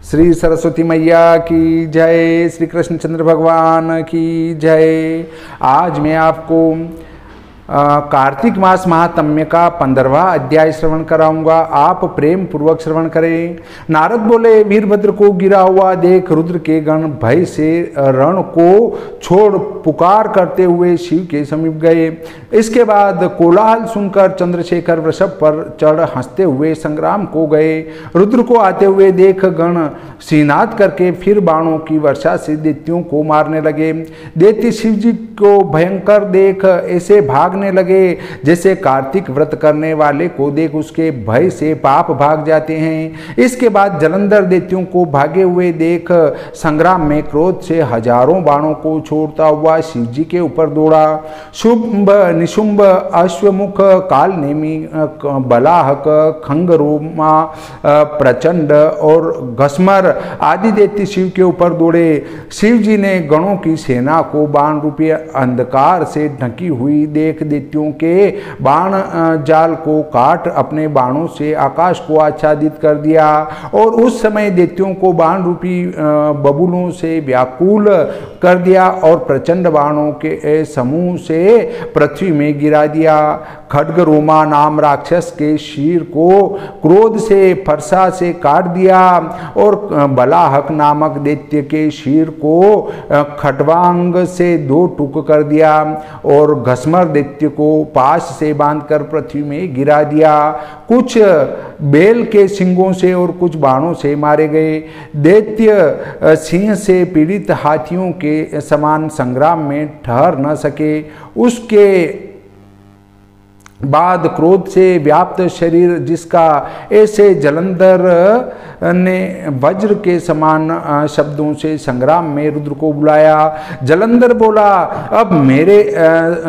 श्री सरस्वती मैया की जय, श्री कृष्णचंद्र भगवान की जय। आज मैं आपको कार्तिक मास महात्म्य का 15वां अध्याय श्रवण कराऊंगा। आप प्रेम पूर्वक श्रवण करें। नारद बोले, वीरभद्र को गिरा हुआ देख रुद्र के गण भय से रण को छोड़ पुकार करते हुए शिव के समीप गए। इसके बाद कोलाहल सुनकर चंद्रशेखर वृषभ पर चढ़ हंसते हुए संग्राम को गए। रुद्र को आते हुए देख गण श्रीनाद करके फिर बाणों की वर्षा से दैत्यों को मारने लगे। दैत्य शिव जी को भयंकर देख ऐसे भागने लगे जैसे कार्तिक व्रत करने वाले को देख उसके भय से पाप भाग जाते हैं। इसके बाद जलंधर दैत्यों को भागे हुए देख संग्राम में क्रोध से हजारों बाणों को छोड़ता हुआ शिव जी के ऊपर दौड़ा। शुंभ निशुंभ अश्वमुख कालनेमी बलाहक खंगरोमा प्रचंड और घस्मर आदि दैत्य शिव के ऊपर दौड़े। शिव जी ने गणों की सेना को बाण रूपी अंधकार से ढकी हुई देख दैत्यों के बाण जाल को काट अपने बाणों से आकाश को आच्छादित कर दिया और उस समय दैत्यों को बाण रूपी बबूलों से व्याकुल कर दिया और प्रचंड बाणों के समूह से पृथ्वी में गिरा दिया। खड्गरोमा नाम राक्षस के शीर को क्रोध से फरसा से काट दिया और बलाहक नामक दैत्य के शीर को खड्वांग से 2 टुक कर दिया और घस्मर दैत्य को पाश से बांधकर पृथ्वी में गिरा दिया। कुछ बेल के सिंगों से और कुछ बाणों से मारे गए। दैत्य सिंह से पीड़ित हाथियों के समान संग्राम में ठहर न सके। उसके बाद क्रोध से व्याप्त शरीर जिसका ऐसे जलंधर ने वज्र के समान शब्दों से संग्राम में रुद्र को बुलाया। जलंधर बोला, अब मेरे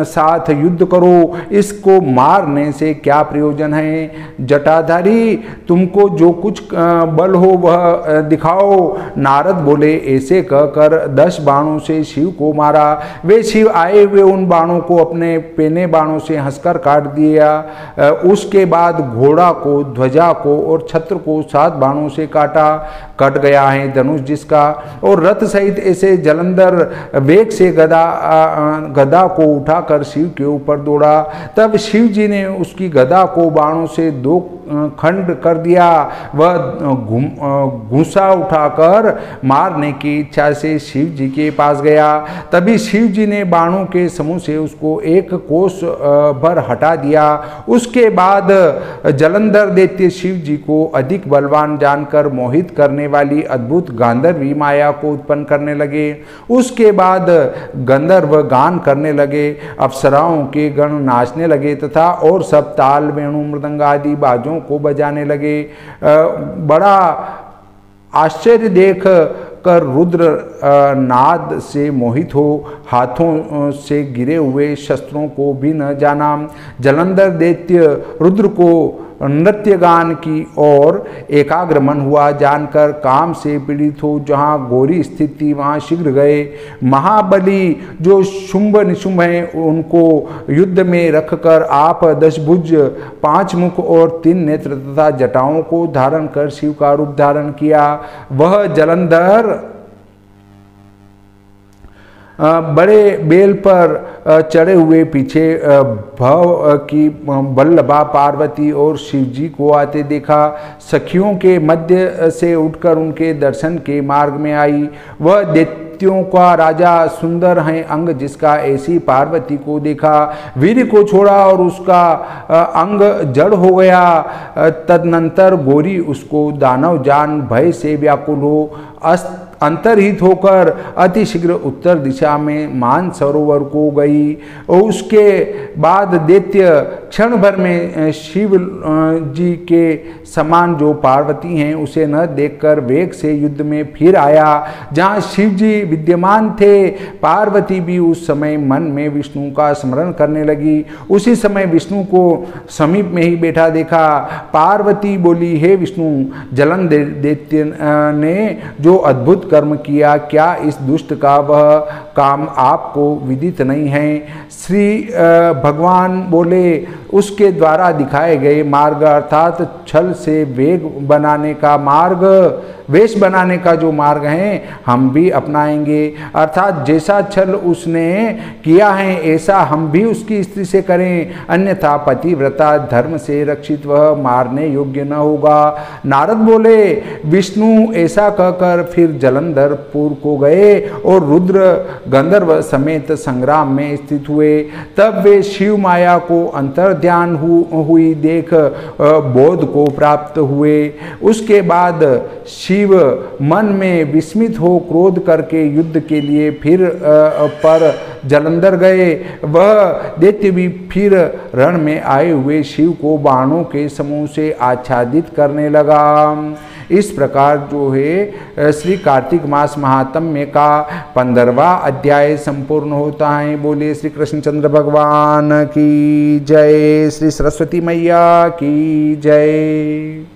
साथ युद्ध करो, इसको मारने से क्या प्रयोजन है। जटाधारी, तुमको जो कुछ बल हो वह दिखाओ। नारद बोले, ऐसे कहकर 10 बाणों से शिव को मारा। वे शिव आए हुए उन बाणों को अपने पेने बाणों से हंसकर काट दिया। उसके बाद घोड़ा को, ध्वजा को और छत्र को 7 बाणों से काटा। कट गया है धनुष जिसका। और रथ सहित ऐसे जलंधर वेग से गदा को उठाकर शिव के ऊपर दौड़ा। तब शिव जी ने उसकी गदा को बाणों से 2 खंड कर दिया। वह घूंसा उठाकर मारने की इच्छा से शिव जी के पास गया। तभी शिव जी ने बाणों के समूह से उसको 1 कोस भर हटा दिया। उसके बाद जलंधर दैत्य शिव जी को अधिक बलवान जानकर मोहित करने वाली अद्भुत गांधर्वी माया को उत्पन्न करने लगे। उसके बाद गंधर्व गान करने लगे, अप्सराओं के गण नाचने लगे तथा और सब ताल वेणु मृदंग आदि बाजों को बजाने लगे। बड़ा आश्चर्य देख कर रुद्र नाद से मोहित हो हाथों से गिरे हुए शस्त्रों को भी न जाना। जलंधर दैत्य रुद्र को नृत्य गान की और एकाग्र मन हुआ जानकर काम से पीड़ित हो जहाँ गौरी स्थित थी वहाँ शीघ्र गए। महाबली जो शुंभ निशुंभ हैं उनको युद्ध में रखकर आप 10 भुज 5 मुख और 3 नेत्र तथा जटाओं को धारण कर शिव का रूप धारण किया। वह जलंधर बड़े बेल पर चढ़े हुए पीछे भव की वल्लभा पार्वती और शिव जी को आते देखा। सखियों के मध्य से उठकर उनके दर्शन के मार्ग में आई। वह दैत्यों का राजा सुंदर है अंग जिसका ऐसी पार्वती को देखा, वीर को छोड़ा और उसका अंग जड़ हो गया। तदनंतर गौरी उसको दानव जान भय से व्याकुल हो अंतर्हित होकर अतिशीघ्र उत्तर दिशा में मान सरोवर को गई। और उसके बाद दैत्य क्षण भर में शिव जी के समान जो पार्वती हैं उसे न देखकर वेग से युद्ध में फिर आया। जहाँ शिव जी विद्यमान थे पार्वती भी उस समय मन में विष्णु का स्मरण करने लगी। उसी समय विष्णु को समीप में ही बैठा देखा। पार्वती बोली, हे विष्णु, जलंधर दैत्य ने जो अद्भुत कर्म किया, क्या इस दुष्ट का वह काम आपको विदित नहीं है। श्री भगवान बोले, उसके द्वारा दिखाए गए मार्ग अर्थात छल से वेश बनाने का जो मार्ग है हम भी अपनाएंगे। अर्थात जैसा छल उसने किया है ऐसा हम भी उसकी स्त्री से करें, अन्यथा पतिव्रता धर्म से रक्षित वह मारने योग्य न होगा। नारद बोले, विष्णु ऐसा कहकर फिर जलंधरपुर को गए और रुद्र गंधर्व समेत संग्राम में स्थित हुए। तब वे शिव माया को अंतर्ध्यान हुई देख बोध को प्राप्त हुए। उसके बाद शिव मन में विस्मित हो क्रोध करके युद्ध के लिए फिर पर जलंधर गए। वह दैत्य भी फिर रण में आए हुए शिव को बाणों के समूह से आच्छादित करने लगा। इस प्रकार जो है श्री कार्तिक मास महात्म्य का 15वां अध्याय संपूर्ण होता है। बोलिए श्री कृष्णचंद्र भगवान की जय, श्री सरस्वती मैया की जय।